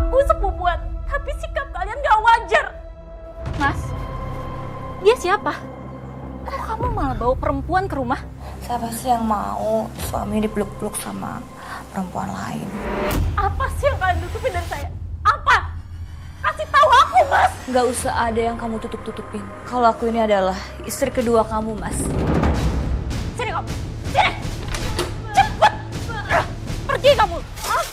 aku sepupuan, tapi sikap kalian gak wajar. Mas, dia siapa? Kok kamu malah bawa perempuan ke rumah? Siapa sih yang mau suami dipeluk-peluk sama perempuan lain? Apa sih yang kalian tutupin dari saya? Apa? Kasih tahu aku, Mas! Gak usah ada yang kamu tutup-tutupin. Kalau aku ini adalah istri kedua kamu, Mas. Sini kamu! Sini! Cepet! Pergi kamu! Ah,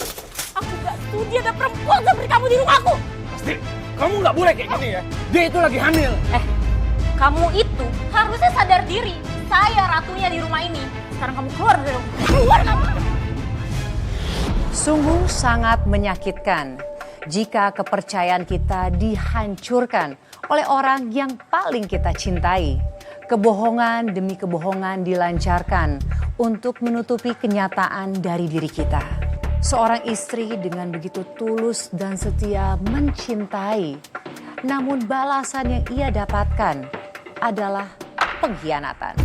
aku gak studi ada perempuan seperti kamu di rumahku! Pasti, kamu nggak boleh kayak gini ya. Dia itu lagi hamil. Kamu itu harusnya sadar diri. Saya ratunya di rumah ini. Sekarang kamu keluar dari rumah. Keluar kamu! Sungguh sangat menyakitkan jika kepercayaan kita dihancurkan oleh orang yang paling kita cintai. Kebohongan demi kebohongan dilancarkan untuk menutupi kenyataan dari diri kita. Seorang istri dengan begitu tulus dan setia mencintai, namun balasan yang ia dapatkan adalah pengkhianatan.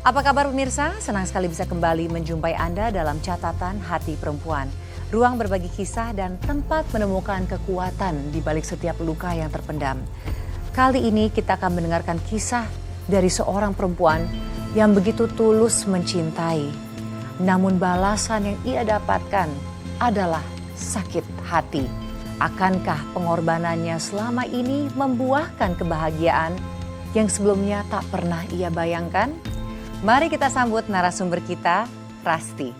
Apa kabar pemirsa? Senang sekali bisa kembali menjumpai Anda dalam catatan hati perempuan. Ruang berbagi kisah dan tempat menemukan kekuatan di balik setiap luka yang terpendam. Kali ini kita akan mendengarkan kisah dari seorang perempuan yang begitu tulus mencintai. Namun balasan yang ia dapatkan adalah sakit hati. Akankah pengorbanannya selama ini membuahkan kebahagiaan yang sebelumnya tak pernah ia bayangkan? Mari kita sambut narasumber kita, Rasti.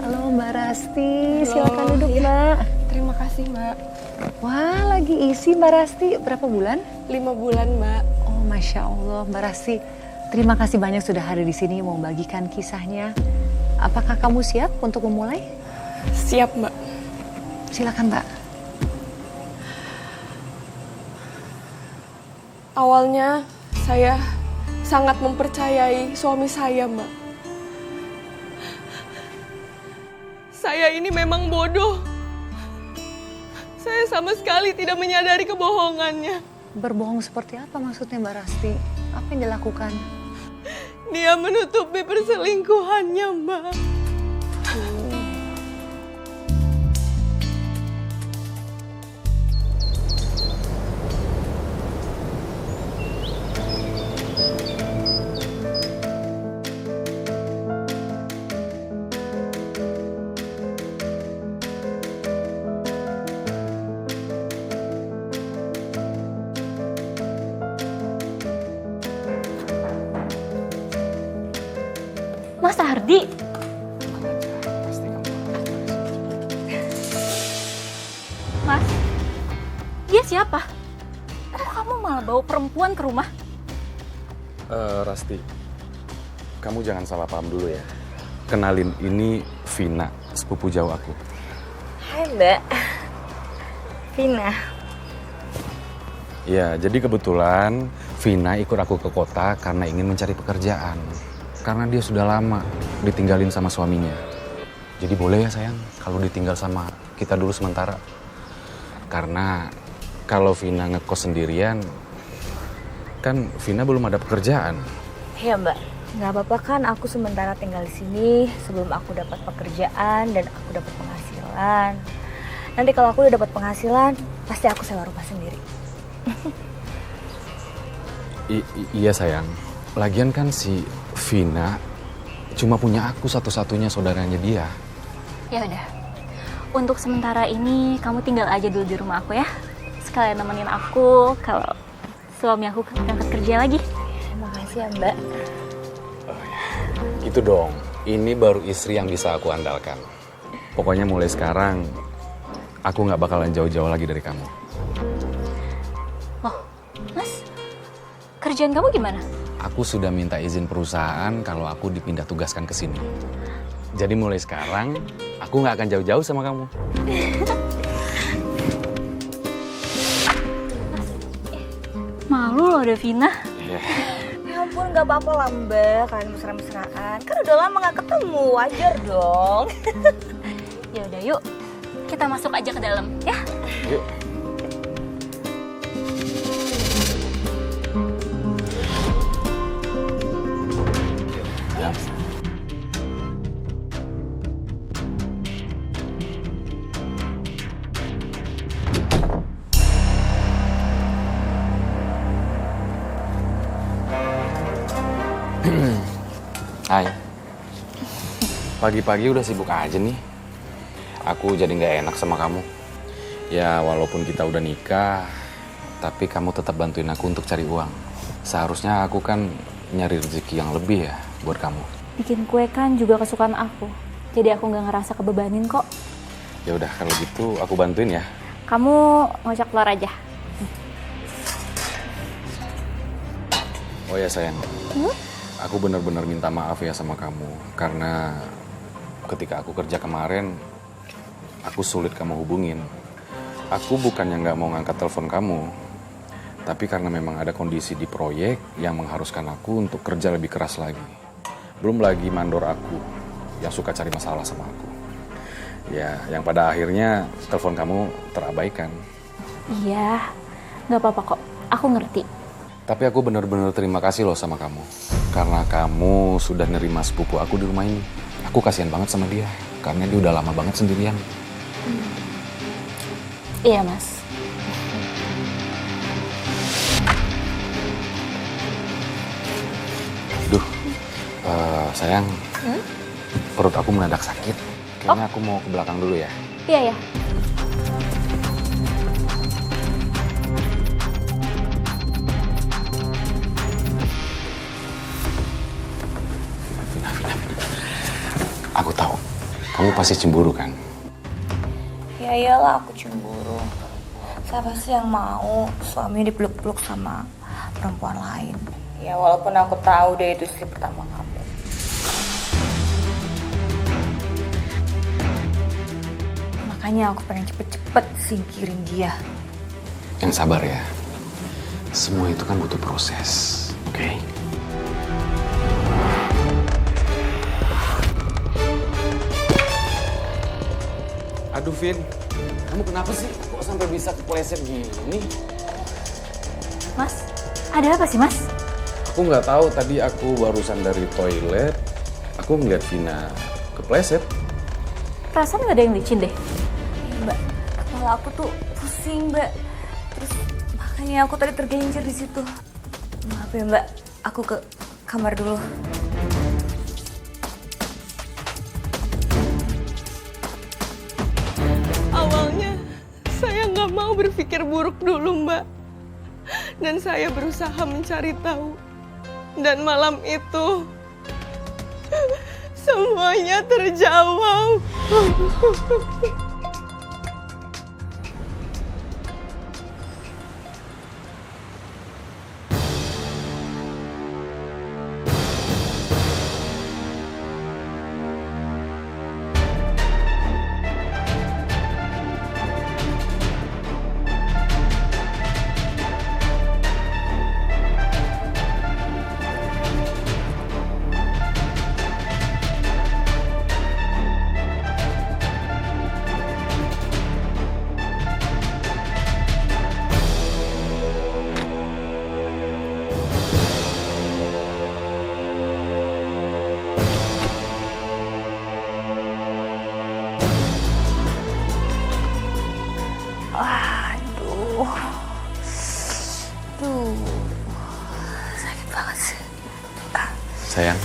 Halo Mbak Rasti, silakan duduk Mbak. Terima kasih Mbak. Wah, lagi isi Mbak Rasti. Berapa bulan? 5 bulan Mbak. Oh, Masya Allah Mbak Rasti. Terima kasih banyak sudah hadir di sini mau membagikan kisahnya. Apakah kamu siap untuk memulai? Siap Mbak. Silakan Mbak. Awalnya saya sangat mempercayai suami saya Mbak. Saya ini memang bodoh. Saya sama sekali tidak menyadari kebohongannya. Berbohong seperti apa maksudnya Mbak Rasti? Apa yang dilakukan? Dia menutupi perselingkuhannya Mbak. Mas Ardi! Mas, dia siapa? Kok kamu malah bawa perempuan ke rumah? Rasti, kamu jangan salah paham dulu ya. Kenalin, ini Vina, sepupu jauh aku. Hai Mbak. Vina. Ya, jadi kebetulan Vina ikut aku ke kota karena ingin mencari pekerjaan. Karena dia sudah lama ditinggalin sama suaminya. Jadi boleh ya sayang, kalau ditinggal sama kita dulu sementara. Karena kalau Vina ngekos sendirian, kan Vina belum ada pekerjaan. Iya Mbak, nggak apa-apa kan aku sementara tinggal di sini sebelum aku dapat pekerjaan dan aku dapat penghasilan. Nanti kalau aku udah dapat penghasilan, pasti aku sewa rumah sendiri. Iya sayang, lagian kan si Vina cuma punya aku satu-satunya saudaranya dia. Ya udah, untuk sementara ini kamu tinggal aja dulu di rumah aku ya. Sekalian nemenin aku kalau suami aku berangkat kerja lagi. Terima kasih ya Mbak. Gitu dong, ini baru istri yang bisa aku andalkan. Pokoknya mulai sekarang, aku nggak bakalan jauh-jauh lagi dari kamu. Loh, Mas, kerjaan kamu gimana? Aku sudah minta izin perusahaan kalau aku dipindah tugaskan ke sini. Jadi mulai sekarang, aku nggak akan jauh-jauh sama kamu. Malu loh Devina. Iya. Ya ampun, nggak apa-apa lah Mbak, kalian mesra-mesraan. Kan udah lama nggak ketemu, wajar dong. Ya udah yuk, kita masuk aja ke dalam ya. Yuk. Hai. Pagi-pagi udah sibuk aja nih. Aku jadi nggak enak sama kamu. Ya walaupun kita udah nikah, tapi kamu tetap bantuin aku untuk cari uang. Seharusnya aku kan nyari rezeki yang lebih ya buat kamu. Bikin kue kan juga kesukaan aku. Jadi aku nggak ngerasa kebebanin kok. Ya udah kalau gitu aku bantuin ya. Kamu ngocok telur aja. Oh ya sayang, aku benar-benar minta maaf ya sama kamu. Karena ketika aku kerja kemarin, aku sulit kamu hubungin. Aku bukannya nggak mau ngangkat telepon kamu, tapi karena memang ada kondisi di proyek yang mengharuskan aku untuk kerja lebih keras lagi. Belum lagi mandor aku yang suka cari masalah sama aku. Ya, yang pada akhirnya telepon kamu terabaikan. Iya, nggak apa-apa kok. Aku ngerti. Tapi aku benar-benar terima kasih loh sama kamu. Karena kamu sudah nerima sepupu aku di rumah ini. Aku kasihan banget sama dia. Karena dia udah lama banget sendirian. Iya, Mas. Duh, sayang. Perut aku mendadak sakit. Kayaknya aku mau ke belakang dulu ya. Iya, ya. Aku tahu, kamu pasti cemburu kan? Ya iyalah aku cemburu. Siapa sih yang mau suami dipeluk-peluk sama perempuan lain? Ya walaupun aku tahu dia itu istri pertama kamu. Makanya aku pengen cepet-cepet singkirin dia. Yang sabar ya. Semua itu kan butuh proses, oke? Aduh, Vin. Kamu kenapa sih? Kok sampai bisa kepleset gini? Mas, ada apa sih, Mas? Aku nggak tahu, tadi aku barusan dari toilet. Aku ngeliat Vina kepleset. Perasaan nggak ada yang licin deh. Mbak, kepala aku tuh pusing, Mbak. Terus makanya aku tadi tergelincir di situ. Maaf ya, Mbak. Aku ke kamar dulu. Awalnya saya nggak mau berpikir buruk dulu, Mbak. Dan saya berusaha mencari tahu. Dan malam itu semuanya terjawab. Sakit banget sih. Sayang,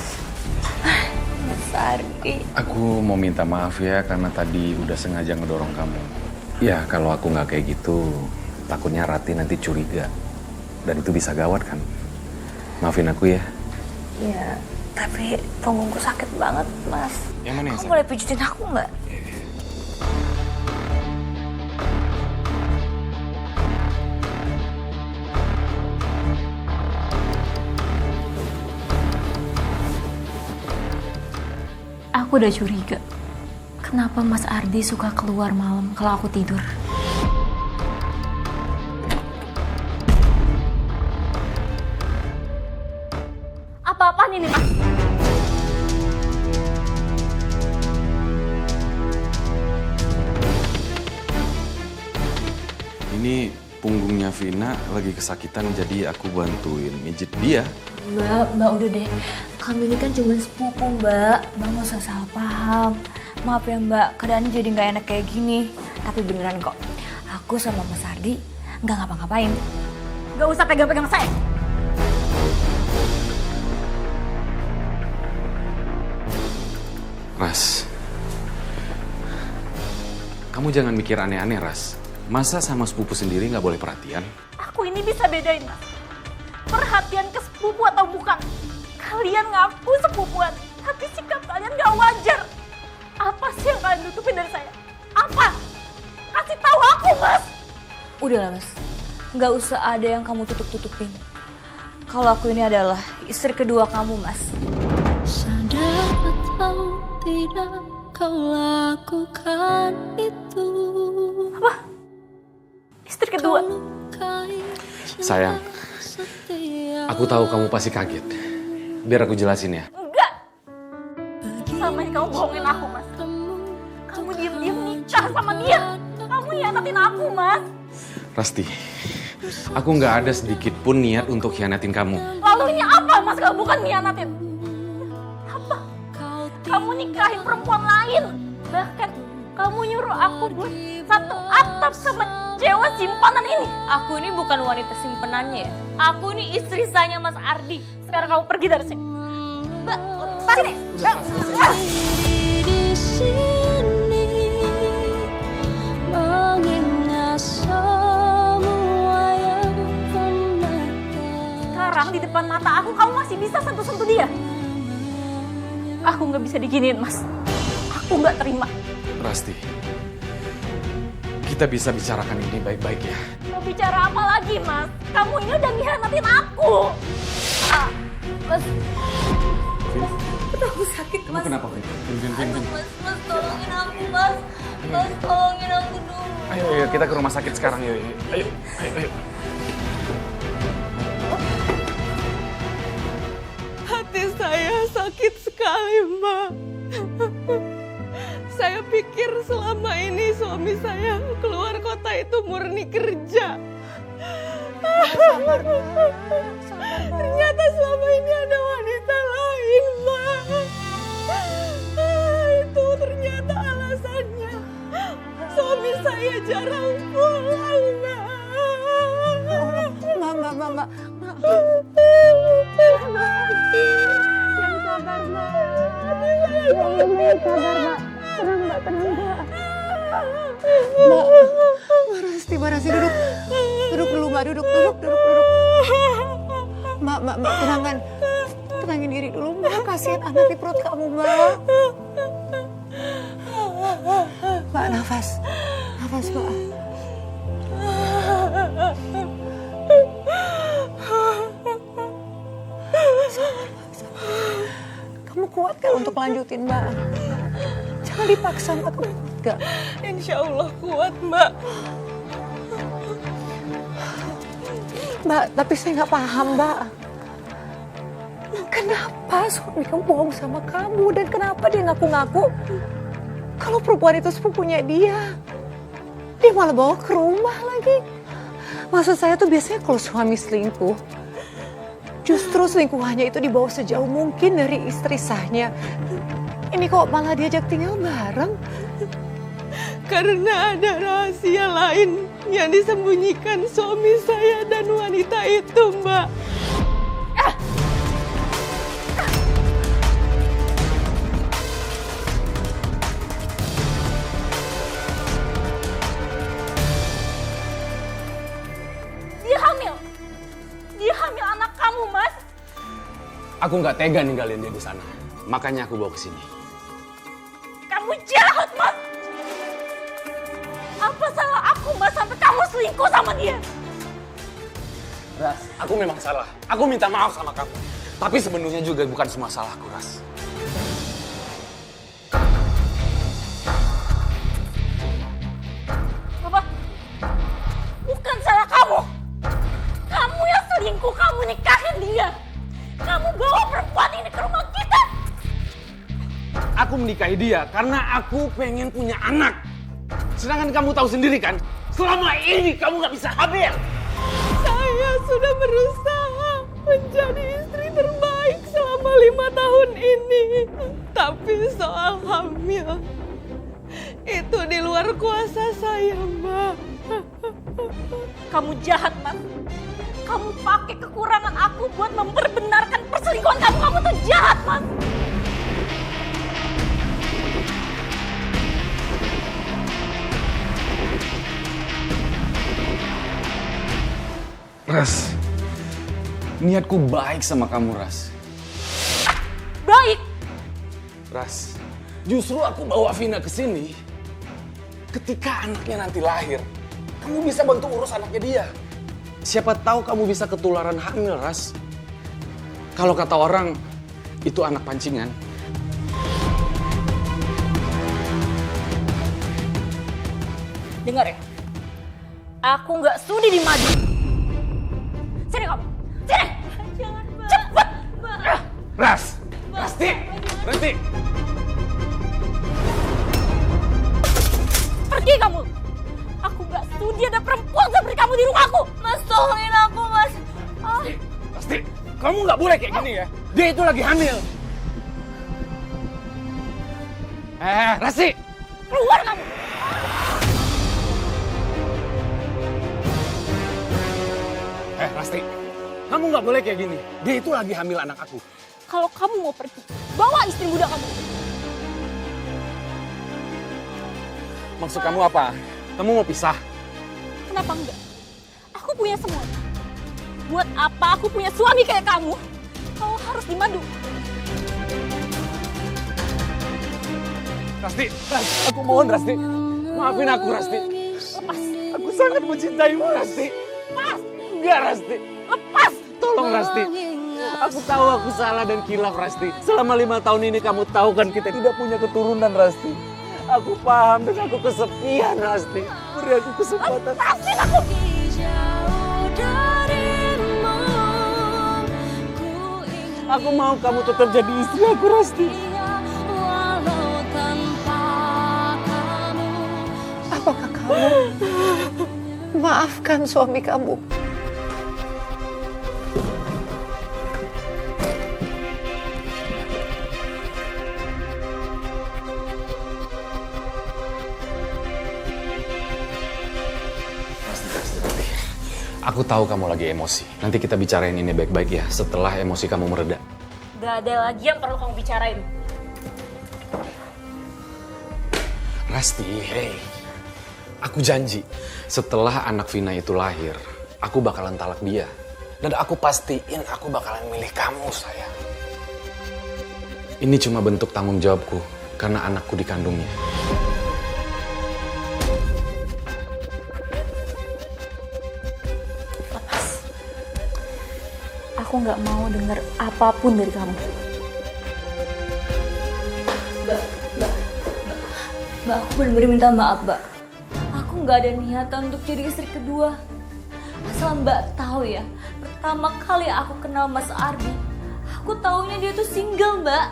Mas Ardi. aku mau minta maaf ya karena tadi udah sengaja ngedorong kamu. Ya, kalau aku nggak kayak gitu, takutnya Rati nanti curiga. Dan itu bisa gawat kan. Maafin aku ya. Ya, tapi punggungku sakit banget, Mas. Yang mana yang Kamu boleh pijitin aku nggak? Aku udah curiga. Kenapa Mas Ardi suka keluar malam kalau aku tidur? Apa-apaan ini, Mas? Ini punggungnya Vina lagi kesakitan jadi aku bantuin mijit dia. Mbak udah deh. Kami ini kan cuma sepupu, Mbak. Mbak nggak usah salah paham. Maaf ya, Mbak. Keadaannya jadi nggak enak kayak gini. Tapi beneran kok. Aku sama Mas Ardi nggak ngapa-ngapain. Gak usah pegang-pegang saya. Ras, kamu jangan mikir aneh-aneh, Ras. Masa sama sepupu sendiri nggak boleh perhatian? Aku ini bisa bedain, Mas. Perhatian ke sepupu atau bukan. Kalian ngaku sepupuan, tapi sikap kalian gak wajar. Apa sih yang kalian tutupin dari saya? Apa? Kasih tahu aku, Mas. Udahlah Mas, nggak usah ada yang kamu tutup-tutupin. Kalau aku ini adalah istri kedua kamu, Mas. Sadar atau tidak kau lakukan itu. Apa? Istri kedua? Sayang, aku tahu kamu pasti kaget. Biar aku jelasin ya. Enggak. Selama ini kamu bohongin aku, Mas. Kamu diem-diem nikah sama dia. Kamu hianatin aku, Mas. Rasti, aku nggak ada sedikit pun niat untuk hianatin kamu. Lalu ini apa, Mas, kalau bukan hianatin? Apa? Kamu nikahin perempuan lain. Bahkan kamu nyuruh aku buat satu atap sama cewek simpanan ini. Aku ini bukan wanita simpenannya ya. Aku ini istri sahnya Mas Ardi. Sekarang kamu pergi dari sini. Mbak, lepas sini. Di sini mengingat semua yang pernah. Sekarang di depan mata aku kamu masih bisa sentuh-sentuh dia. Aku nggak bisa diginiin, Mas. Aku nggak terima. Rasti, kita bisa bicarakan ini baik-baik ya. Mau bicara apa lagi, Mas? Kamu ini udah ngianatin aku. Mas, aku sakit, Mas. Kenapa, Vin? Vin. Mas, tolongin aku, Mas. Mas, tolongin aku dulu. Ayo, kita ke rumah sakit sekarang, yuk. Ayo. Hati saya sakit sekali, Mbak. Saya pikir selama ini suami saya keluar kota itu murni kerja. Ternyata selama ini ada wanita lain, Mbak. Itu ternyata alasannya. Suami saya jarang pulang, Mbak. Mbak. Yang sabar, Mbak. Yang sabar, Mbak. Tenang, Mbak. Mbak Rasti, duduk. Duduk dulu, Mbak. Duduk. Mbak, tenangin diri dulu, Mbak. Kasihan anak di perut kamu, Mbak. Mbak, nafas, Mbak. Kamu kuat kan untuk lanjutin, Mbak? Jangan dipaksa, Mbak. Enggak. Insya Allah kuat, Mbak. Mbak, tapi saya nggak paham, Mbak. Kenapa suami kamu bohong sama kamu? Dan kenapa dia ngaku-ngaku kalau perempuan itu sepupunya dia? Dia malah bawa ke rumah lagi. Maksud saya tuh biasanya kalau suami selingkuh, justru selingkuhannya itu dibawa sejauh mungkin dari istri sahnya. Ini kok malah diajak tinggal bareng? Karena ada rahasia lain yang disembunyikan suami saya dan wanita itu, Mbak. Dia hamil anak kamu, Mas. Aku nggak tega ninggalin dia di sana. Makanya aku bawa ke sini. Kamu jahat, Mas. Apa salah aku, Mas, sampai kamu selingkuh sama dia? Ras, aku memang salah. Aku minta maaf sama kamu. Tapi sebenarnya juga bukan semua salahku, Ras. Apa? Bukan salah kamu. Kamu yang selingkuh, kamu nikahin dia. Kamu bawa perempuan ini ke rumah kita. Aku menikahi dia karena aku pengen punya anak. Sedangkan kamu tahu sendiri kan, selama ini kamu nggak bisa hamil. Saya sudah berusaha menjadi istri terbaik selama 5 tahun ini. Tapi soal hamil, itu di luar kuasa saya, Mbak. Kamu jahat, Mas. Kamu pakai kekurangan aku buat memperbenarkan perselingkuhan kamu. Kamu tuh jahat, Mas. Ras, niatku baik sama kamu, Ras. Baik. Ras, justru aku bawa Vina ke sini. Ketika anaknya nanti lahir, kamu bisa bantu urus anaknya dia. Siapa tahu kamu bisa ketularan hamil, Ras. Kalau kata orang, itu anak pancingan. Dengar ya, aku nggak sudi dimadu. Sini kamu, sini. Jangan, Mbak. Cepet. Mbak. Ras, Rasti, berhenti. Pergi kamu. Aku nggak sudi ada perempuan seperti kamu di rumahku. Mas, tolongin aku, Mas. Rasti, kamu nggak boleh kayak gini ya. Dia itu lagi hamil. Rasti. Keluar kamu. Rasti, kamu nggak boleh kayak gini. Dia itu lagi hamil anak aku. Kalau kamu mau pergi, bawa istri muda kamu. Maksud kamu apa? Kamu mau pisah? Kenapa enggak? Aku punya semua. Buat apa aku punya suami kayak kamu? Kau harus dimadu. Rasti, aku mohon Rasti. Maafin aku Rasti. Lepas. Aku sangat mencintaimu Rasti. Lepas. Enggak Rasti. Lepas. Tolong Rasti. Aku tahu aku salah dan kilaf Rasti. Selama 5 tahun ini kamu tahu kan kita tidak punya keturunan Rasti. Aku paham dan aku kesepian Rasti. Beri aku kesempatan. Lepasin aku. Jauh darimu, ku ingin Aku mau kamu tetap jadi istri aku Rasti. walau tanpa kamu. Apakah kamu maafkan suami kamu? Aku tahu kamu lagi emosi. Nanti kita bicarain ini baik-baik ya setelah emosi kamu mereda. Gak ada lagi yang perlu kamu bicarain. Rasti, hey. Aku janji setelah anak Vina itu lahir, aku bakalan talak dia. Dan aku pastiin aku bakalan milih kamu, sayang. Ini cuma bentuk tanggung jawabku karena anakku dikandungnya. Aku nggak mau dengar apapun dari kamu. Mbak, aku bener-bener minta maaf, Mbak. Aku nggak ada niatan untuk jadi istri kedua. Asal Mbak tahu ya, pertama kali aku kenal Mas Ardi, aku taunya dia tuh single, Mbak.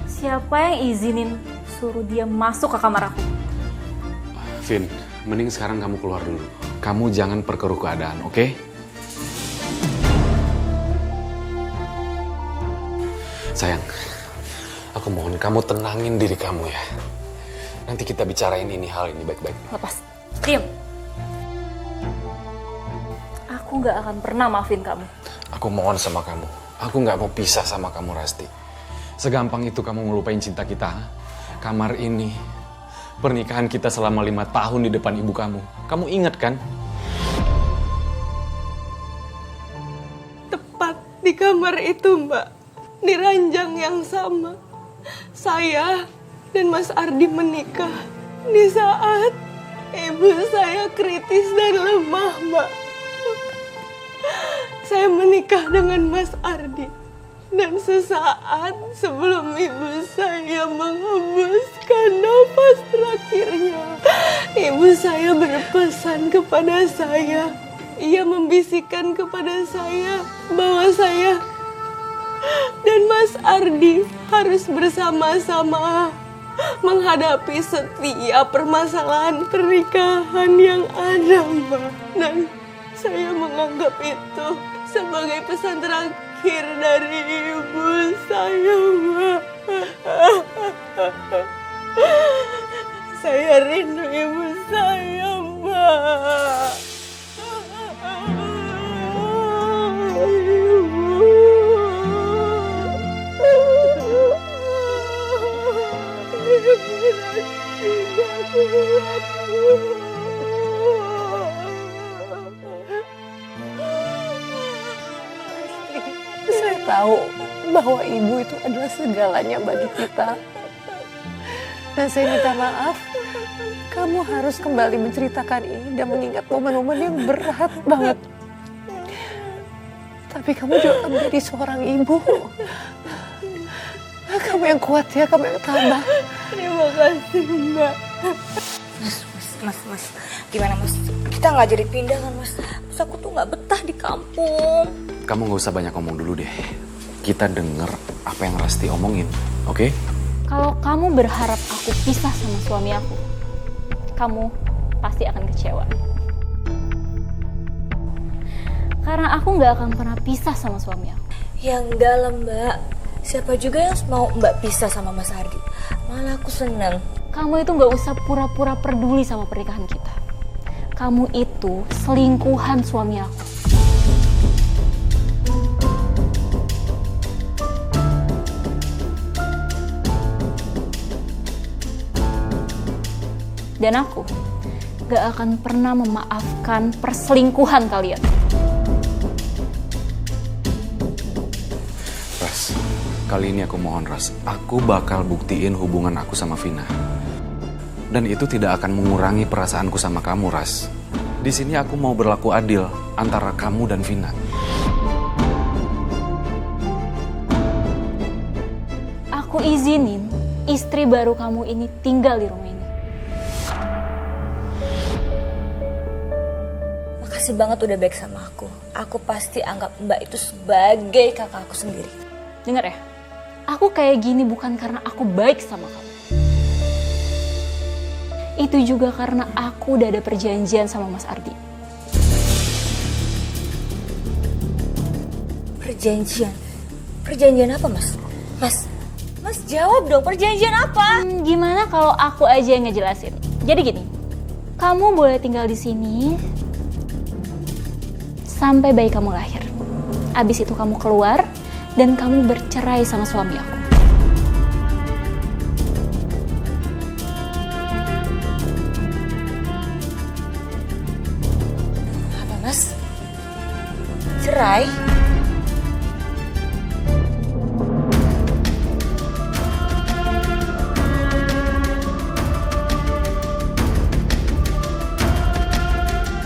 Siapa yang izinin suruh dia masuk ke kamar aku? Vin, mending sekarang kamu keluar dulu. Kamu jangan perkeruh keadaan, oke? Sayang, aku mohon kamu tenangin diri kamu ya. Nanti kita bicarain hal ini baik-baik. Lepas. Diam. Aku nggak akan pernah maafin kamu. Aku mohon sama kamu. Aku nggak mau pisah sama kamu, Rasti. Segampang itu kamu ngelupain cinta kita. Kamar ini, pernikahan kita selama 5 tahun di depan ibu kamu. Kamu ingat kan? Tepat di kamar itu, Mbak. Di ranjang yang sama. Saya dan Mas Ardi menikah di saat ibu saya kritis dan lemah, Mbak. Saya menikah dengan Mas Ardi. Dan sesaat sebelum ibu saya menghembuskan nafas terakhirnya, ibu saya berpesan kepada saya. Ia membisikkan kepada saya bahwa saya dan Mas Ardi harus bersama-sama menghadapi setiap permasalahan pernikahan yang ada, Mbak. Dan saya menganggap itu sebagai pesan terakhir dari ibu saya, Mbak. Saya rindu ibu saya, Mbak. Ibu. Saya tahu bahwa ibu itu adalah segalanya bagi kita. Dan saya minta maaf, kamu harus kembali menceritakan ini dan mengingat momen-momen yang berat banget. Tapi kamu juga menjadi seorang ibu. Kamu yang kuat ya, kamu yang tabah. Terima kasih, Mbak. Mas, gimana mas? Kita nggak jadi pindah kan mas? Mas aku tuh nggak betah di kampung. Kamu gak usah banyak ngomong dulu deh. Kita denger apa yang Rasti omongin, oke? Kalau kamu berharap aku pisah sama suami aku, kamu pasti akan kecewa. Karena aku nggak akan pernah pisah sama suami aku. Ya enggak lah mbak. Siapa juga yang mau mbak pisah sama Mas Ardi? Malah aku seneng. Kamu itu nggak usah pura-pura peduli sama pernikahan kita. Kamu itu selingkuhan suami aku. Dan aku gak akan pernah memaafkan perselingkuhan kalian. Ras, kali ini aku mohon Ras, aku bakal buktiin hubungan aku sama Vina. Dan itu tidak akan mengurangi perasaanku sama kamu, Ras. Di sini aku mau berlaku adil antara kamu dan Vina. Aku izinin istri baru kamu ini tinggal di rumah ini. Makasih banget udah baik sama aku. Aku pasti anggap mbak itu sebagai kakak aku sendiri. Dengar ya, aku kayak gini bukan karena aku baik sama kamu. Itu juga karena aku udah ada perjanjian sama Mas Ardi. Perjanjian? Perjanjian apa mas? Mas jawab dong, perjanjian apa? Gimana kalau aku aja yang ngejelasin? Jadi gini, kamu boleh tinggal di sini sampai bayi kamu lahir. Abis itu kamu keluar dan kamu bercerai sama suami aku. Apa mas? Cerai?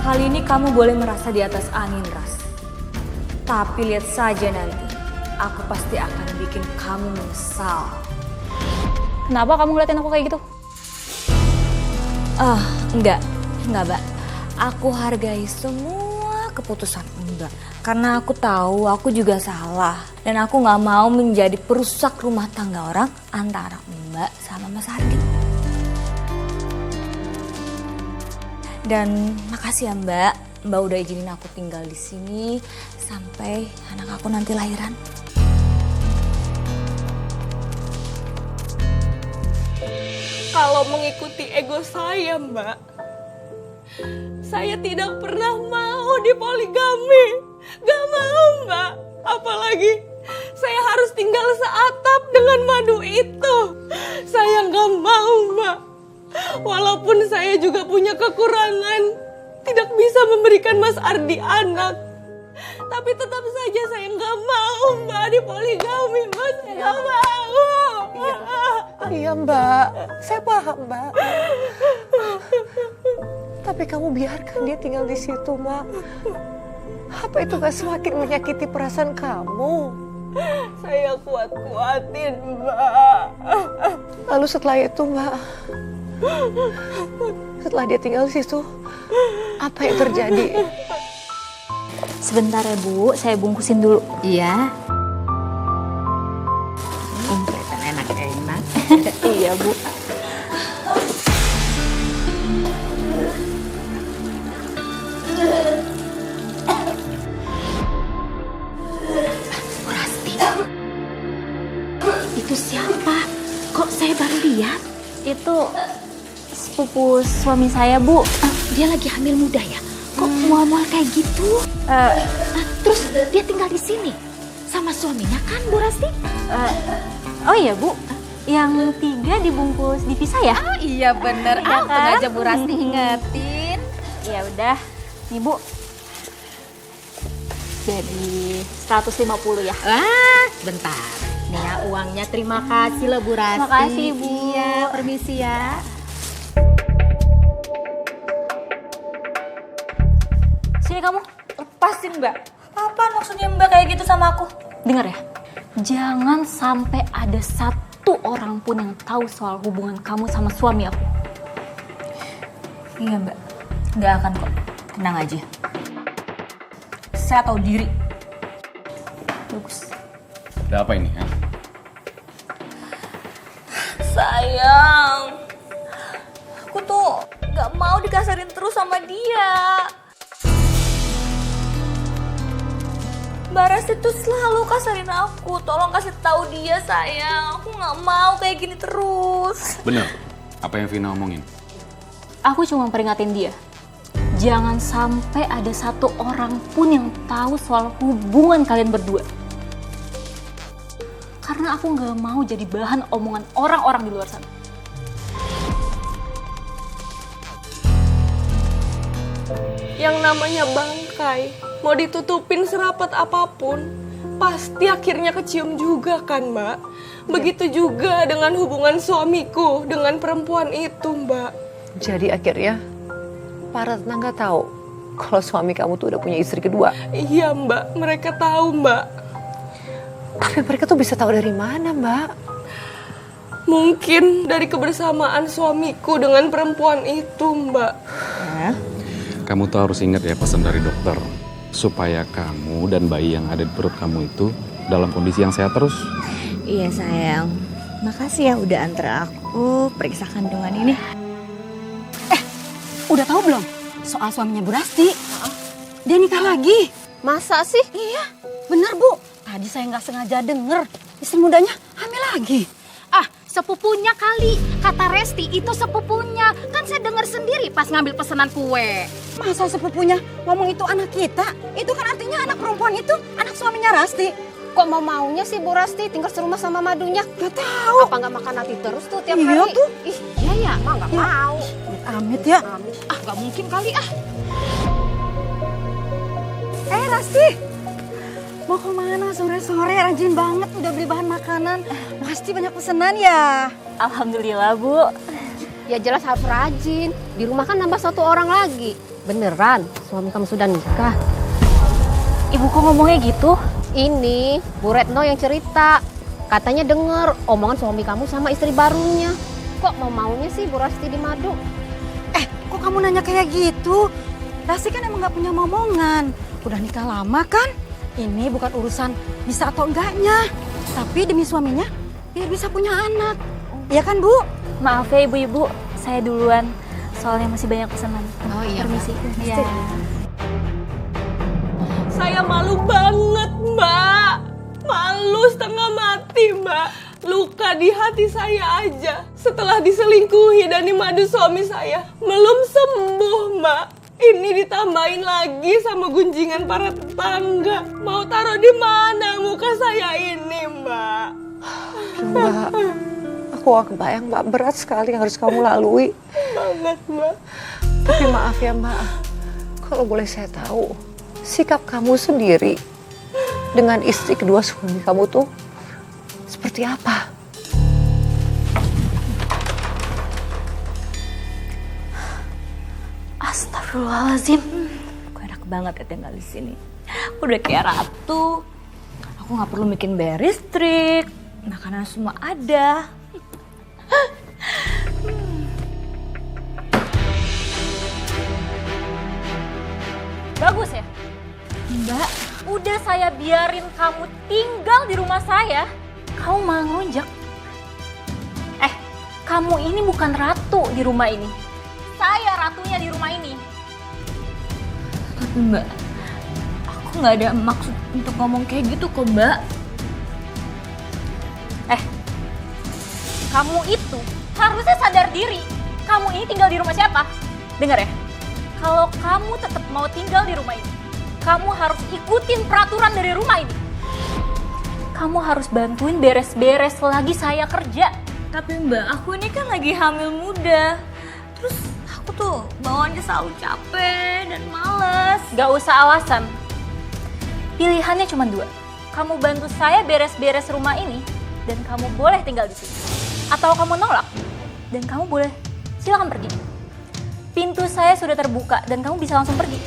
Kali ini kamu boleh merasa di atas angin, Ras. Tapi lihat saja nanti, aku pasti akan bikin kamu menyesal. Kenapa kamu ngeliatin aku kayak gitu? Enggak, Mbak. Aku hargai semua keputusan Mbak. Karena aku tahu aku juga salah. Dan aku gak mau menjadi perusak rumah tangga orang antara Mbak sama Mas Ardi. Dan makasih ya Mbak udah izinin aku tinggal di sini sampai anak aku nanti lahiran. Kalau mengikuti ego saya, Mbak, saya tidak pernah mau dipoligami. Gak mau, Mbak. Apalagi saya harus tinggal seatap dengan madu itu. Saya gak mau, Mbak. Walaupun saya juga punya kekurangan, tidak bisa memberikan Mas Ardi anak. Tapi tetap saja saya nggak mau Mbak dipoligami, Mas. Nggak mau. Iya Mbak, saya paham Mbak. Tapi kamu biarkan dia tinggal di situ, Mbak. Apa itu gak semakin menyakiti perasaan kamu? Saya kuat-kuatin, Mbak. Lalu setelah itu, Mbak, setelah dia tinggal di situ, apa yang terjadi? Sebentar ya Bu, saya bungkusin dulu. Iya. Kelihatan enak-enak. Iya Bu. Itu siapa? Kok saya baru lihat? Itu sepupu suami saya Bu. Dia lagi hamil muda ya? Kok mual-mual kayak gitu? Terus dia tinggal di sini sama suaminya kan Bu Rasti? Oh iya Bu, yang 3 dibungkus dipisah ya? Oh iya bener, Iya untung kan? aja Bu Rasti ingetin. Ya udah, nih Bu. Jadi 150 ya. Ah, bentar. Nih ya uangnya, terima kasih loh Bu Rasti. Terima kasih, Bu. Iya, permisi ya. Sini kamu. Lepasin Mbak. Apa maksudnya Mbak kayak gitu sama aku? Dengar ya. Jangan sampai ada satu orang pun yang tahu soal hubungan kamu sama suami aku. Iya Mbak, nggak akan kok. Tenang aja. Saya tahu diri. Bagus. Ada apa ini, ya? Sayang, aku tuh nggak mau dikasarin terus sama dia. Mbak Rasti tuh selalu kasarin aku. Tolong kasih tahu dia sayang. Aku nggak mau kayak gini terus. Bener, apa yang Vina omongin? Aku cuma peringatin dia. Jangan sampai ada satu orang pun yang tahu soal hubungan kalian berdua. Karena aku nggak mau jadi bahan omongan orang-orang di luar sana. Yang namanya bangkai, mau ditutupin serapat apapun, pasti akhirnya kecium juga kan, Mbak? Begitu juga dengan hubungan suamiku dengan perempuan itu, Mbak. Jadi akhirnya para tetangga tahu kalau suami kamu tuh udah punya istri kedua. Iya, Mbak. Mereka tahu, Mbak. Tapi mereka tuh bisa tahu dari mana, Mbak? Mungkin dari kebersamaan suamiku dengan perempuan itu, Mbak. Kamu tuh harus ingat ya pesan dari dokter. Supaya kamu dan bayi yang ada di perut kamu itu dalam kondisi yang sehat terus. Iya sayang, makasih ya udah antar aku periksa kandungan ini. Udah tahu belum soal suaminya Bu Rasti? Dia nikah lagi. Masa sih? Iya, bener Bu. Tadi saya nggak sengaja denger istri mudanya hamil lagi. Ah, sepupunya kali. Kata Resti itu sepupunya. Kan saya dengar sendiri pas ngambil pesanan kue. Masa sepupunya ngomong itu anak kita? Itu kan artinya anak perempuan itu anak suaminya Rasti. Kok mau-maunya sih Bu Rasti tinggal serumah sama madunya? Gak tahu. Apa nggak makan nasi terus tuh tiap Iya hari? tuh. Ih, iya ya, mah nggak mau. Amit ya. Ah, nggak mungkin kali ah. Rasti, mau kemana sore-sore? Rajin banget udah beli bahan makanan. Pasti banyak pesanan ya. Alhamdulillah, Bu. Ya jelas harus rajin. Di rumah kan nambah satu orang lagi. Beneran, suami kamu sudah nikah. Ibu kok ngomongnya gitu? Ini Bu Retno yang cerita. Katanya denger omongan suami kamu sama istri barunya. Kok mau-maunya sih Bu Rasti di madu? Kok kamu nanya kayak gitu? Rasti kan emang gak punya momongan. Udah nikah lama kan? Ini bukan urusan bisa atau enggaknya. Tapi demi suaminya, biar bisa punya anak. Iya kan Bu? Maaf ya ibu-ibu, saya duluan. Soalnya masih banyak pesanan. Oh iya. Permisi. Iya. Saya malu banget, Mbak. Malu setengah mati, Mbak. Luka di hati saya aja setelah diselingkuhi dan dimadu suami saya belum sembuh, Mbak. Ini ditambahin lagi sama gunjingan para tetangga. Mau taruh di mana muka saya ini, Mbak? Mbak, aku gak kebayang Mbak, berat sekali yang harus kamu lalui. Banget, Mbak. Tapi maaf ya Mbak, kalau boleh saya tahu, sikap kamu sendiri dengan istri kedua suami kamu tuh seperti apa? Astagfirullahaladzim. Aku enak banget ya tinggal di sini. Aku udah kayak ratu. Aku nggak perlu bikin beres trik. Makanan semua ada. Bagus ya? Mbak, Udah saya biarin kamu tinggal di rumah saya, kamu malah ngelunjak. Kamu ini bukan ratu di rumah ini. Saya ratunya di rumah ini. tapi Mbak, aku nggak ada maksud untuk ngomong kayak gitu kok Mbak. Kamu itu harusnya sadar diri. Kamu ini tinggal di rumah siapa? Dengar ya, kalau kamu tetap mau tinggal di rumah ini, kamu harus ikutin peraturan dari rumah ini. Kamu harus bantuin beres-beres lagi saya kerja. Tapi Mbak, aku ini kan lagi hamil muda. Terus aku tuh bawaannya selalu capek dan males. Gak usah alasan. Pilihannya cuma dua. Kamu bantu saya beres-beres rumah ini dan kamu boleh tinggal di sini. Atau kamu nolak dan kamu boleh silakan pergi. Pintu saya sudah terbuka dan kamu bisa langsung pergi.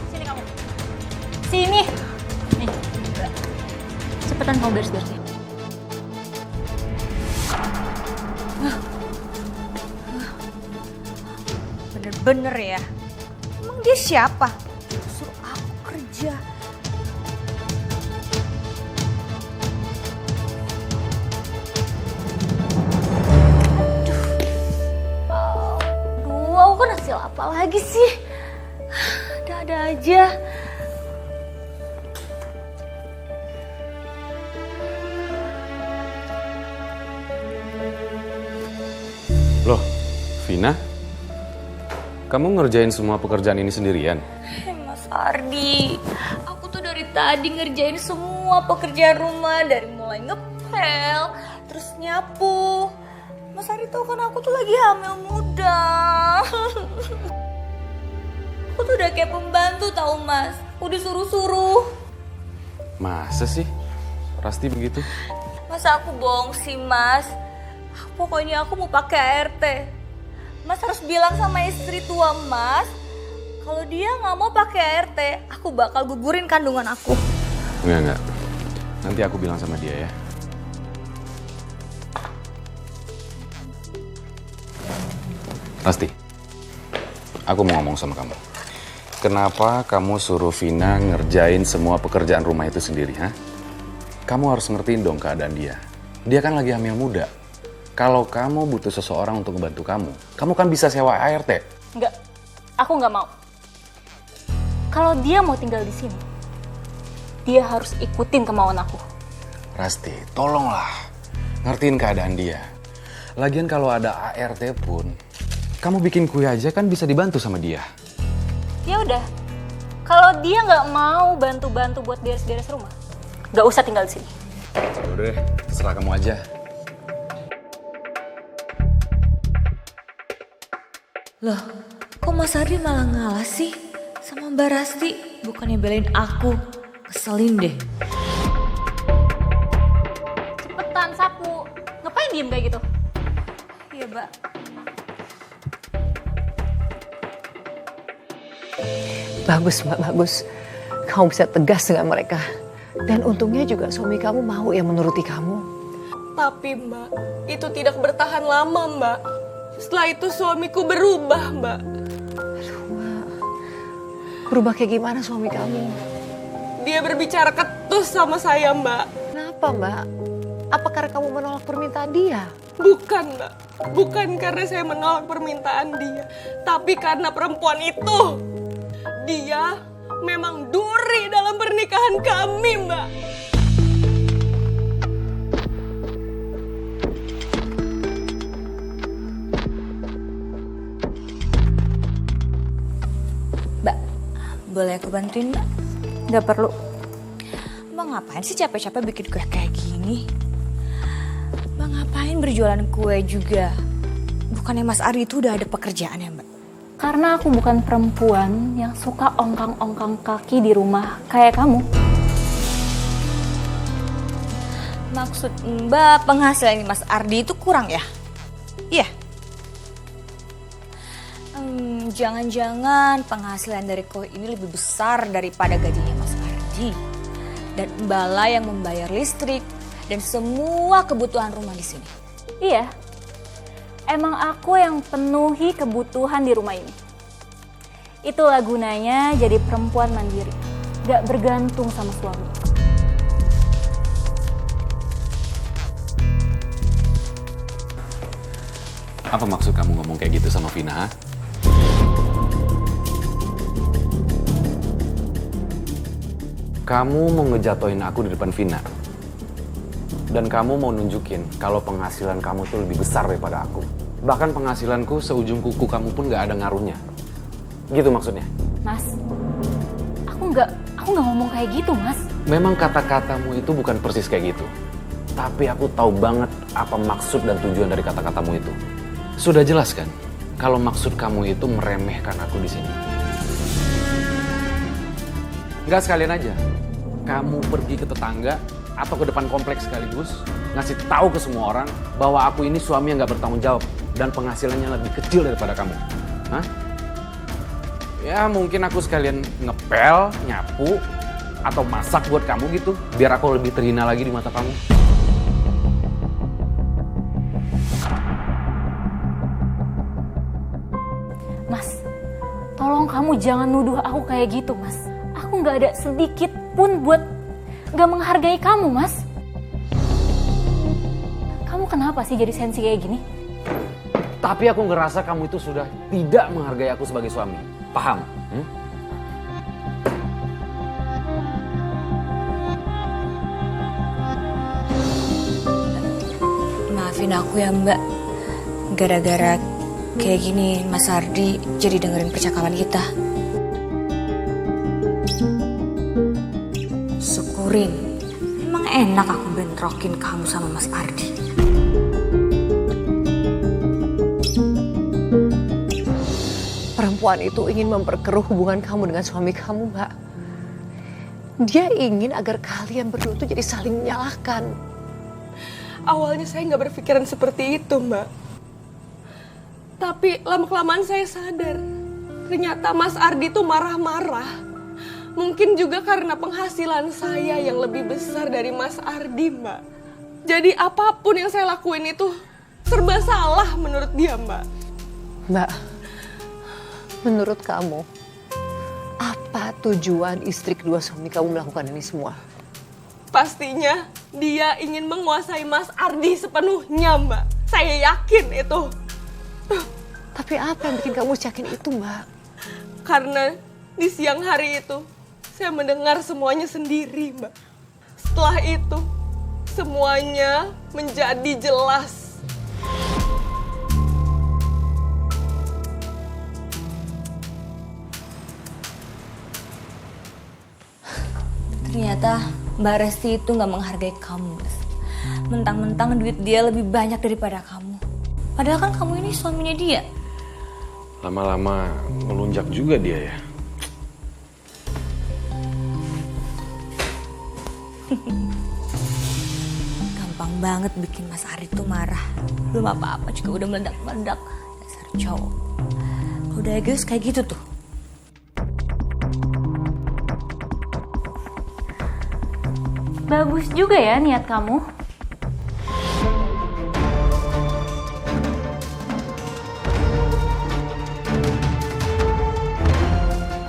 Sini kamu. Sini. Nih. Cepetan kamu beres-beres. Bener-bener ya. Emang dia siapa? Suruh aku kerja. Aduh, aku kan hasil apa lagi sih? Ada-ada aja. Loh, Vina? Kamu ngerjain semua pekerjaan ini sendirian? Mas Ardi, aku tuh dari tadi ngerjain semua pekerjaan rumah. Dari mulai ngepel, terus nyapu. Mas Ardi tau kan aku tuh lagi hamil muda. Aku tuh udah kayak pembantu tau mas. Udah suruh-suruh. Masa sih? Rasti begitu? Masa aku bohong sih mas? Pokoknya aku mau pakai ART. Mas harus bilang sama istri tua mas, kalau dia nggak mau pakai ART, aku bakal gugurin kandungan aku. Enggak. Nanti aku bilang sama dia ya. Pasti. Aku mau ngomong sama kamu. Kenapa kamu suruh Vina ngerjain semua pekerjaan rumah itu sendiri, ha? Kamu harus ngertiin dong keadaan dia. Dia kan lagi hamil muda. Kalau kamu butuh seseorang untuk membantu kamu kan bisa sewa ART. Enggak, aku nggak mau. Kalau dia mau tinggal di sini, dia harus ikutin kemauan aku. Rasti, tolonglah. Ngertiin keadaan dia. Lagian kalau ada ART pun, kamu bikin kue aja kan bisa dibantu sama dia. Ya udah, kalau dia nggak mau bantu-bantu buat beres-beres rumah, nggak usah tinggal di sini. Udah deh, terserah kamu aja. Loh, kok Mas Ardi malah ngalah sih sama Mbak Rasti? Bukannya belain aku, keselin deh. Cepetan sapu, ngapain diem kayak gitu? Iya, Mbak. Bagus Mbak, bagus. Kamu bisa tegas dengan mereka. Dan untungnya juga suami kamu mau ya menuruti kamu. Tapi Mbak, itu tidak bertahan lama Mbak. Setelah itu suamiku berubah Mbak. Aduh Mbak, berubah kayak gimana suami kamu? Dia berbicara ketus sama saya Mbak. Kenapa Mbak? Apa karena kamu menolak permintaan dia? Bukan Mbak, bukan karena saya menolak permintaan dia. Tapi karena perempuan itu. Dia memang duri dalam pernikahan kami Mbak. Mbak, boleh aku bantuin Mbak? Nggak perlu. Mbak ngapain sih capek-capek bikin kue kayak gini? Mbak ngapain berjualan kue juga? Bukannya Mas Ardi itu udah ada pekerjaan ya Mbak? Karena aku bukan perempuan yang suka ongkang-ongkang kaki di rumah kayak kamu. Maksud Mbak penghasilan Mas Ardi itu kurang ya? Iya. Jangan-jangan penghasilan dari kue ini lebih besar daripada gajinya Mas Ardi. Dan Mbak lah yang membayar listrik dan semua kebutuhan rumah di sini. Iya, emang aku yang penuhi kebutuhan di rumah ini. Itulah gunanya jadi perempuan mandiri, gak bergantung sama suami. Apa maksud kamu ngomong kayak gitu sama Vina? Kamu mau ngejatoin aku di depan Vina. Dan kamu mau nunjukin kalau penghasilan kamu tuh lebih besar daripada aku. Bahkan penghasilanku seujung kuku kamu pun gak ada ngaruhnya. Gitu maksudnya? Mas, aku nggak ngomong kayak gitu, Mas. Memang kata-katamu itu bukan persis kayak gitu. Tapi aku tahu banget apa maksud dan tujuan dari kata-katamu itu. Sudah jelas kan? kalau maksud kamu itu meremehkan aku di sini. Enggak, sekalian aja. Kamu pergi ke tetangga atau ke depan kompleks sekaligus ngasih tahu ke semua orang bahwa aku ini suami yang nggak bertanggung jawab dan penghasilannya lebih kecil daripada kamu. Hah? Ya mungkin aku sekalian ngepel, nyapu, atau masak buat kamu gitu, biar aku lebih terhina lagi di mata kamu. Mas, tolong kamu jangan nuduh aku kayak gitu, Mas. Aku nggak ada sedikit pun buat nggak menghargai kamu, Mas. Kamu kenapa sih jadi sensi kayak gini? Tapi aku ngerasa kamu itu sudah tidak menghargai aku sebagai suami. Paham? Maafin aku ya Mbak. Gara-gara kayak gini Mas Ardi jadi dengerin percakapan kita. Syukurin. Emang enak aku bentrokin kamu sama Mas Ardi. Perempuan itu ingin memperkeruh hubungan kamu dengan suami kamu, Mbak. Dia ingin agar kalian berdua tuh jadi saling menyalahkan. Awalnya saya nggak berpikiran seperti itu, Mbak. Tapi lama-kelamaan saya sadar, ternyata Mas Ardi tuh marah-marah. Mungkin juga karena penghasilan saya yang lebih besar dari Mas Ardi, Mbak. Jadi apapun yang saya lakuin itu serba salah menurut dia, Mbak. Mbak, menurut kamu, apa tujuan istri kedua suami kamu melakukan ini semua? Pastinya dia ingin menguasai Mas Ardi sepenuhnya, Mbak. Saya yakin itu. Tapi apa yang bikin kamu yakin itu, Mbak? Karena di siang hari itu, saya mendengar semuanya sendiri, Mbak. Setelah itu, semuanya menjadi jelas. Ternyata Mbak Resti itu gak menghargai kamu, Mas. Mentang-mentang duit dia lebih banyak daripada kamu. Padahal kan kamu ini suaminya dia. Lama-lama melunjak juga dia ya. Gampang banget bikin Mas Ardi tuh marah. Belum apa-apa juga udah meledak-meledak. Dasar cowok. Udah egois kayak gitu tuh. Bagus juga ya niat kamu.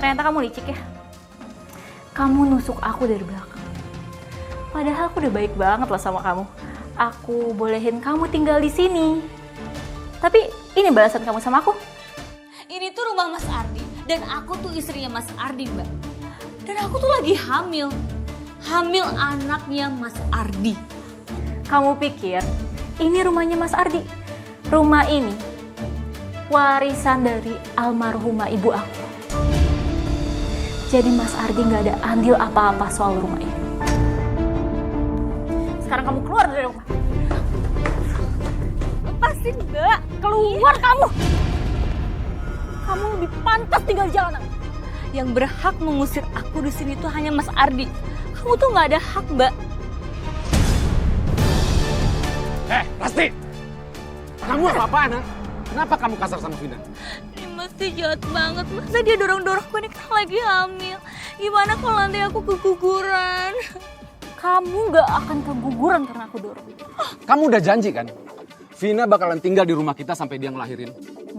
Ternyata kamu licik ya. Kamu nusuk aku dari belakang. Padahal aku udah baik banget loh sama kamu. Aku bolehin kamu tinggal di sini. Tapi ini balasan kamu sama aku. Ini tuh rumah Mas Ardi. Dan aku tuh istrinya Mas Ardi, Mbak. Dan aku tuh lagi hamil. Hamil anaknya Mas Ardi. Kamu pikir ini rumahnya Mas Ardi? Rumah ini warisan dari almarhumah ibu aku. Jadi Mas Ardi gak ada andil apa-apa soal rumah ini. Sekarang kamu keluar dari rumah. Lepasin Mbak, keluar kamu. Kamu lebih pantas tinggal di jalanan. Yang berhak mengusir aku di sini tuh hanya Mas Ardi. Kamu tuh nggak ada hak, Mbak. Pasti. Kamu apa-apaan, ha? Kenapa kamu kasar sama Vina? Ini mesti jahat banget. Masa dia dorong-dorong aku, ini kan lagi hamil. Gimana kalau nanti aku keguguran? Kamu gak akan keguguran karena aku dorong. Kamu udah janji kan? Vina bakalan tinggal di rumah kita sampai dia ngelahirin.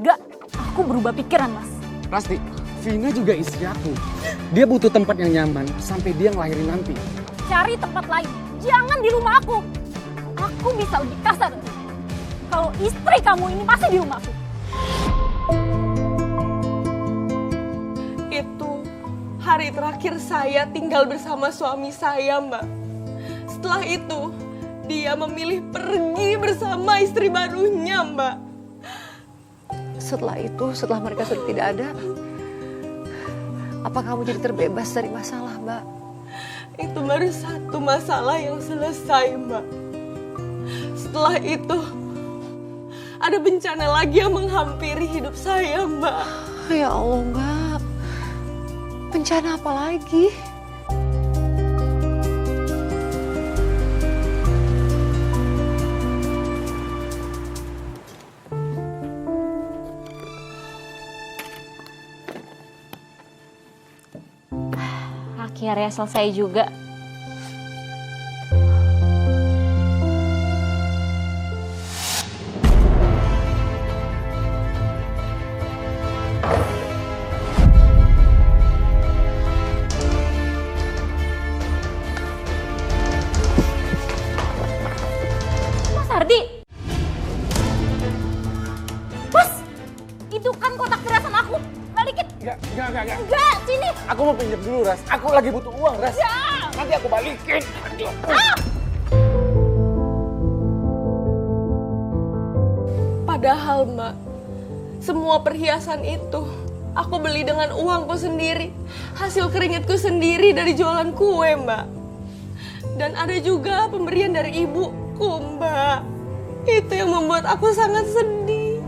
Gak, aku berubah pikiran Mas. Pasti. Vina juga istri aku. Dia butuh tempat yang nyaman sampai dia ngelahirin nanti. Cari tempat lain, jangan di rumah aku. Aku bisa lebih kasar. Kalau istri kamu ini pasti di rumah aku. Itu hari terakhir saya tinggal bersama suami saya, Mbak. Setelah itu, dia memilih pergi bersama istri barunya, Mbak. Setelah itu, setelah mereka sudah tidak ada, apa kamu jadi terbebas dari masalah, Mbak? Itu baru satu masalah yang selesai, Mbak. Setelah itu, ada bencana lagi yang menghampiri hidup saya, Mbak. Ya Allah, Mbak. Bencana apa lagi? Akhirnya selesai juga. Mas Ardi! Mas! Itu kan kotak beras sama aku. Balikin! Enggak. Enggak, sini! Aku mau pinjam dulu, Ras. Aku lagi butuh uang, Ras. Ya. Nanti aku balikin. Aduh. Padahal, Mbak, semua perhiasan itu aku beli dengan uangku sendiri. Hasil keringatku sendiri dari jualan kue, Mbak. Dan ada juga pemberian dari ibuku, Mbak. Itu yang membuat aku sangat sedih.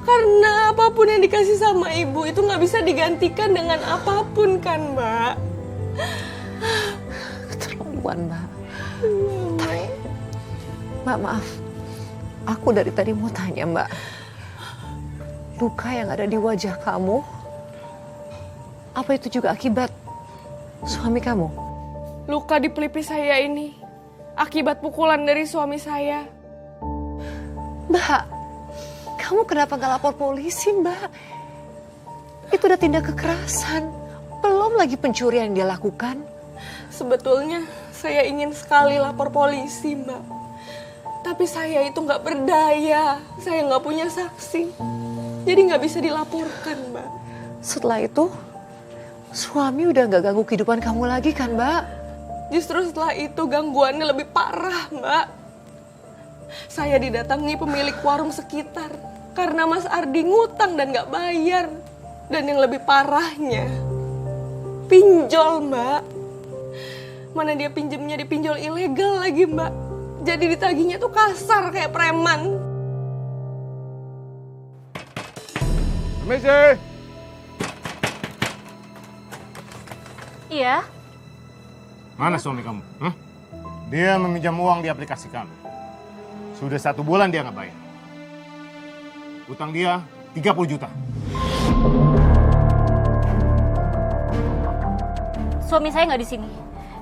Karena apapun yang dikasih sama ibu itu nggak bisa digantikan dengan apapun kan, Mbak. Keterlaluan, Mbak. Tapi, Mbak, maaf. Aku dari tadi mau tanya, Mbak. Luka yang ada di wajah kamu, apa itu juga akibat suami kamu? Luka di pelipis saya ini akibat pukulan dari suami saya. Mbak, kamu kenapa nggak lapor polisi, Mbak? Itu udah tindak kekerasan. Belum lagi pencurian yang dia lakukan. Sebetulnya saya ingin sekali lapor polisi, Mbak. Tapi saya itu nggak berdaya. Saya nggak punya saksi. Jadi nggak bisa dilaporkan, Mbak. Setelah itu, suami udah nggak ganggu kehidupan kamu lagi kan, Mbak? Justru setelah itu gangguannya lebih parah, Mbak. Saya didatangi pemilik warung sekitar karena Mas Ardi ngutang dan nggak bayar. Dan yang lebih parahnya, pinjol, Mbak. Mana dia pinjemnya dipinjol ilegal lagi, Mbak. Jadi ditagihnya tuh kasar kayak preman. Permisi. Iya, Mana suami kamu? Hah? Dia meminjam uang di aplikasi kami. Sudah 1 bulan dia nggak bayar. Utang dia 30 juta. suami saya nggak di sini.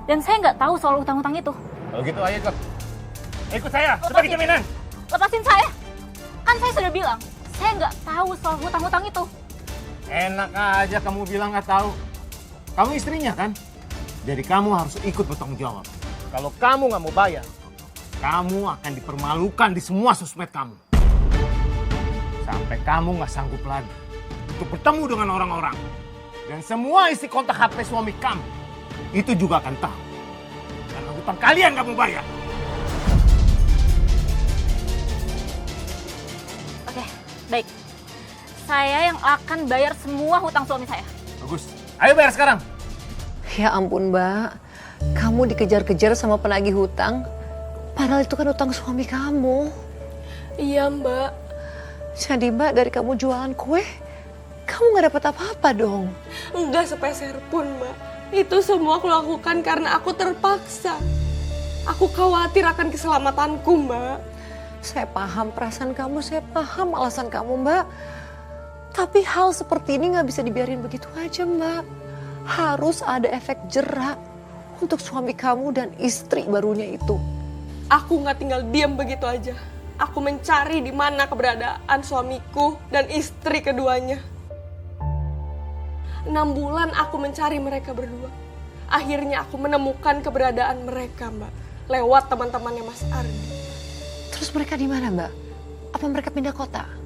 Dan saya nggak tahu soal utang-utang itu. Kalau gitu ayo ikut. Ikut saya, sebagai jaminan. Lepasin saya. Kan saya sudah bilang, saya nggak tahu soal hutang-hutang itu. Enak aja kamu bilang nggak tahu. Kamu istrinya kan? Jadi kamu harus ikut bertanggung jawab. Kalau kamu nggak mau bayar, kamu akan dipermalukan di semua sosmed kamu. Sampai kamu nggak sanggup lagi untuk bertemu dengan orang-orang. Dan semua isi kontak HP suami kamu, itu juga akan tahu. Karena hutang kalian nggak mau bayar. Oke, baik. Saya yang akan bayar semua hutang suami saya. Bagus, ayo bayar sekarang. Ya ampun, Mbak. Kamu dikejar-kejar sama penagih hutang. Padahal itu kan hutang suami kamu. Iya, Mbak. Jadi, Mbak, dari kamu jualan kue, kamu nggak dapat apa-apa dong. Enggak sepeser pun, Mbak. Itu semua aku lakukan karena aku terpaksa. Aku khawatir akan keselamatanku, Mbak. Saya paham perasaan kamu, saya paham alasan kamu, Mbak. Tapi hal seperti ini nggak bisa dibiarin begitu aja, Mbak. Harus ada efek jerak untuk suami kamu dan istri barunya itu. Aku nggak tinggal diam begitu aja. Aku mencari di mana keberadaan suamiku dan istri keduanya. 6 bulan aku mencari mereka berdua. Akhirnya aku menemukan keberadaan mereka, Mbak. Lewat teman-temannya Mas Ardi. Terus mereka di mana, Mbak? Apa mereka pindah kota?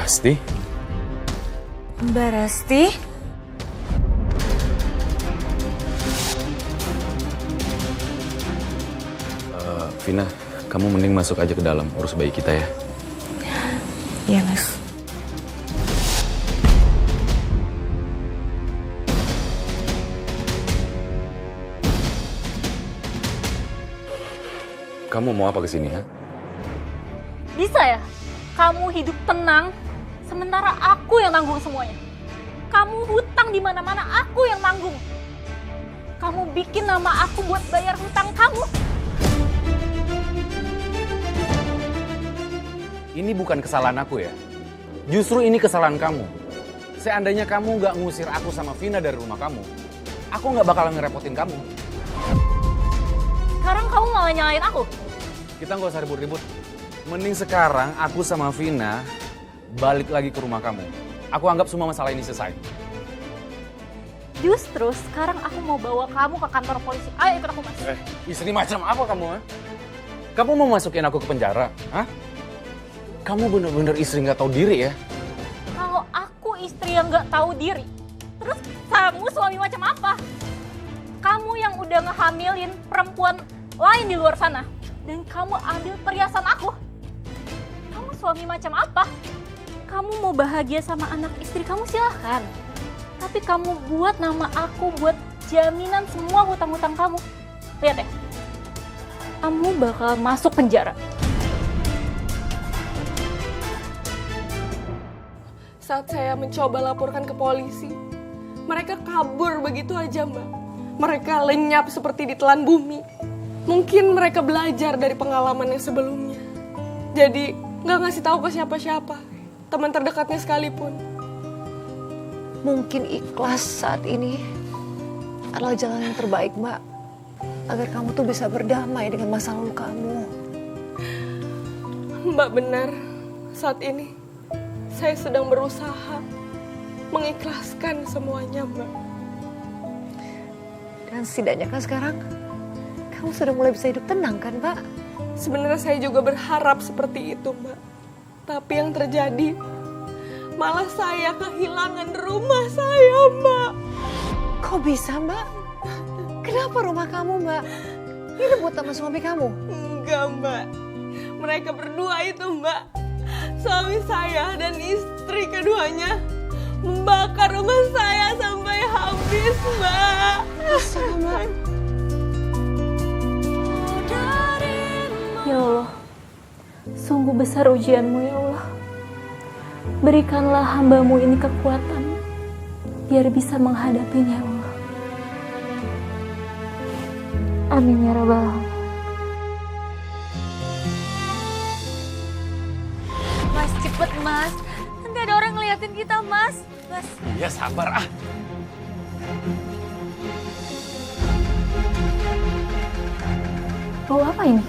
Pasti. Mbak Resti? Vina, kamu mending masuk aja ke dalam urus bayi kita ya. Iya, Mas. Kamu mau apa kesini, ha? Bisa ya? Kamu hidup tenang, sementara aku yang tanggung semuanya. Kamu hutang di mana-mana, aku yang tanggung. Kamu bikin nama aku buat bayar hutang kamu. Ini bukan kesalahan aku ya. Justru ini kesalahan kamu. Seandainya kamu nggak ngusir aku sama Vina dari rumah kamu, aku nggak bakalan ngerepotin kamu. Sekarang kamu malah nyalain aku. Kita nggak usah ribut-ribut. Mending sekarang aku sama Vina balik lagi ke rumah kamu. Aku anggap semua masalah ini selesai. Justru sekarang aku mau bawa kamu ke kantor polisi. Ayo ikut aku, Mas. Istri macam apa kamu, ha? Kamu mau masukin aku ke penjara, ha? Kamu bener-bener istri nggak tahu diri ya? Kalau aku istri yang nggak tahu diri, terus kamu suami macam apa? Kamu yang udah ngehamilin perempuan lain di luar sana, dan kamu ambil perhiasan aku. Kamu suami macam apa? Kamu mau bahagia sama anak istri kamu silahkan. Tapi kamu buat nama aku buat jaminan semua hutang-hutang kamu. Lihat ya, kamu bakal masuk penjara. Saat saya mencoba laporkan ke polisi, mereka kabur begitu aja, Mbak. Mereka lenyap seperti ditelan bumi. Mungkin mereka belajar dari pengalaman yang sebelumnya. Jadi nggak ngasih tahu ke siapa-siapa, teman terdekatnya sekalipun. Mungkin ikhlas saat ini adalah jalan yang terbaik, Mbak. Agar kamu tuh bisa berdamai dengan masa lalu kamu. Mbak benar, saat ini saya sedang berusaha mengikhlaskan semuanya, Mbak. Dan setidaknya kan sekarang kamu sudah mulai bisa hidup tenang kan, Mbak? Sebenarnya saya juga berharap seperti itu, Mbak. Tapi yang terjadi, malah saya kehilangan rumah saya, Mbak. Kok bisa, Mbak? Kenapa rumah kamu, Mbak? Direbut sama suami kamu? Enggak, Mbak. Mereka berdua itu, Mbak. Suami saya dan istri keduanya membakar rumah saya sampai habis, Mbak. Sama. Ya Allah, sungguh besar ujianmu ya Allah. Berikanlah hambamu ini kekuatan, biar bisa menghadapinya ya Allah. Amin ya Rabbal Alamin. Mas, cepet Mas. Nanti ada orang ngeliatin kita, Mas. Mas. Ya sabar ah. Bau apa ini?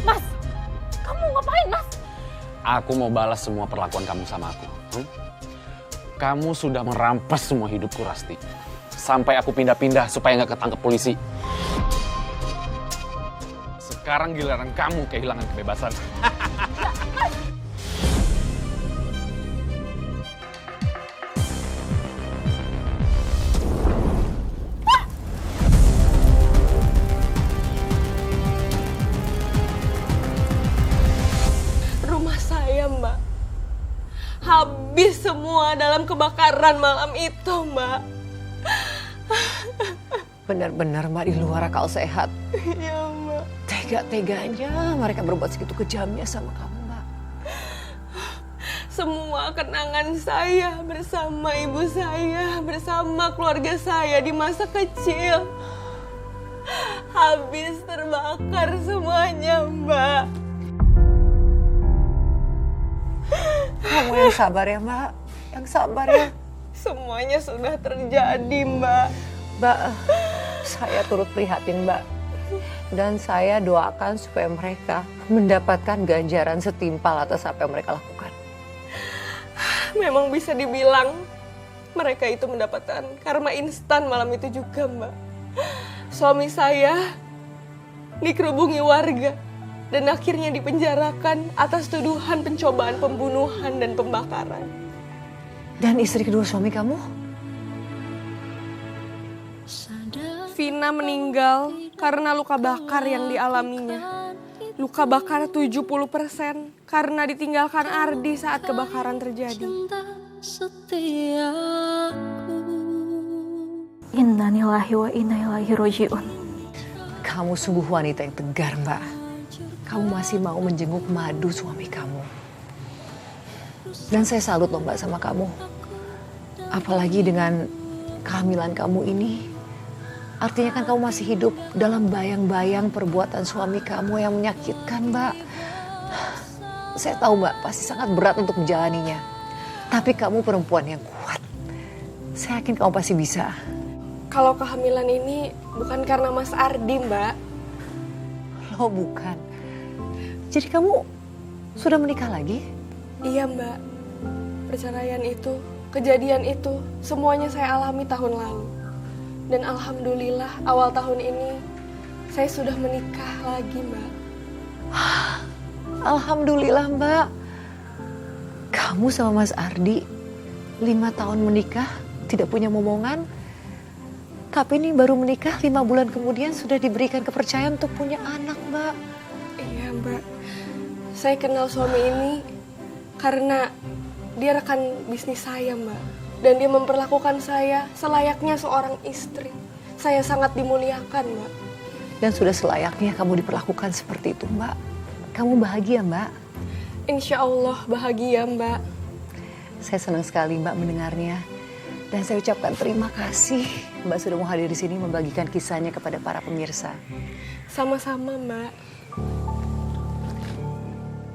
Mas, kamu ngapain, Mas? Aku mau balas semua perlakuan kamu sama aku. Kamu sudah merampas semua hidupku, Rasti. Sampai aku pindah-pindah supaya nggak ketangkep polisi. Sekarang giliran kamu kehilangan kebebasan. Rumah saya, Mbak. Habis semua dalam kebakaran malam itu, Mbak. Benar-benar, Mbak, di luar akal sehat. Iya, Mbak. Tega-teganya mereka berbuat segitu kejamnya sama kamu, Mbak. Semua kenangan saya bersama ibu saya, bersama keluarga saya di masa kecil. Habis terbakar semuanya, Mbak. Kamu yang sabar ya, Mbak. Yang sabar ya. Semuanya sudah terjadi, Mbak. Mbak, saya turut prihatin, Mbak. Dan saya doakan supaya mereka mendapatkan ganjaran setimpal atas apa yang mereka lakukan. Memang bisa dibilang mereka itu mendapatkan karma instan malam itu juga, Mbak. Suami saya dikerubungi warga dan akhirnya dipenjarakan atas tuduhan pencobaan pembunuhan dan pembakaran. Dan istri kedua suami kamu? Vina meninggal karena luka bakar yang dialaminya. Luka bakar 70% karena ditinggalkan Ardi saat kebakaran terjadi. Innalillahi wa inna ilaihi raji'un. Kamu sungguh wanita yang tegar, Mbak. Kamu masih mau menjenguk Madu suami kamu. Dan saya salut loh, Mbak, sama kamu. Apalagi dengan kehamilan kamu ini. Artinya kan kamu masih hidup dalam bayang-bayang perbuatan suami kamu yang menyakitkan, Mbak. Saya tahu, Mbak, pasti sangat berat untuk menjalaninya. Tapi kamu perempuan yang kuat. Saya yakin kamu pasti bisa. Kalau kehamilan ini bukan karena Mas Ardi, Mbak. Loh, bukan. Jadi kamu sudah menikah lagi? Iya, Mbak. Perceraian itu, kejadian itu, semuanya saya alami tahun lalu. Dan alhamdulillah awal tahun ini saya sudah menikah lagi, Mbak. Alhamdulillah, Mbak. Kamu sama Mas Ardi 5 tahun menikah, tidak punya momongan. Tapi ini baru menikah 5 bulan kemudian sudah diberikan kepercayaan untuk punya anak, Mbak. Iya, Mbak. Saya kenal suami ini karena dia rekan bisnis saya, Mbak. Dan dia memperlakukan saya selayaknya seorang istri. Saya sangat dimuliakan, Mbak. Dan sudah selayaknya kamu diperlakukan seperti itu, Mbak. Kamu bahagia, Mbak? Insya Allah bahagia, Mbak. Saya senang sekali, Mbak, mendengarnya. Dan saya ucapkan terima kasih Mbak sudah mau hadir di sini membagikan kisahnya kepada para pemirsa. Sama-sama, Mbak.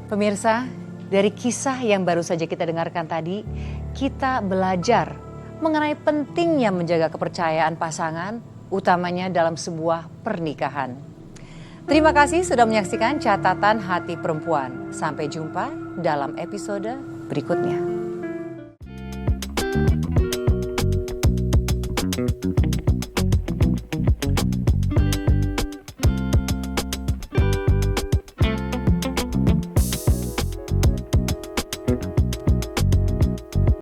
Pemirsa, dari kisah yang baru saja kita dengarkan tadi, kita belajar mengenai pentingnya menjaga kepercayaan pasangan, utamanya dalam sebuah pernikahan. Terima kasih sudah menyaksikan Catatan Hati Perempuan. Sampai jumpa dalam episode berikutnya.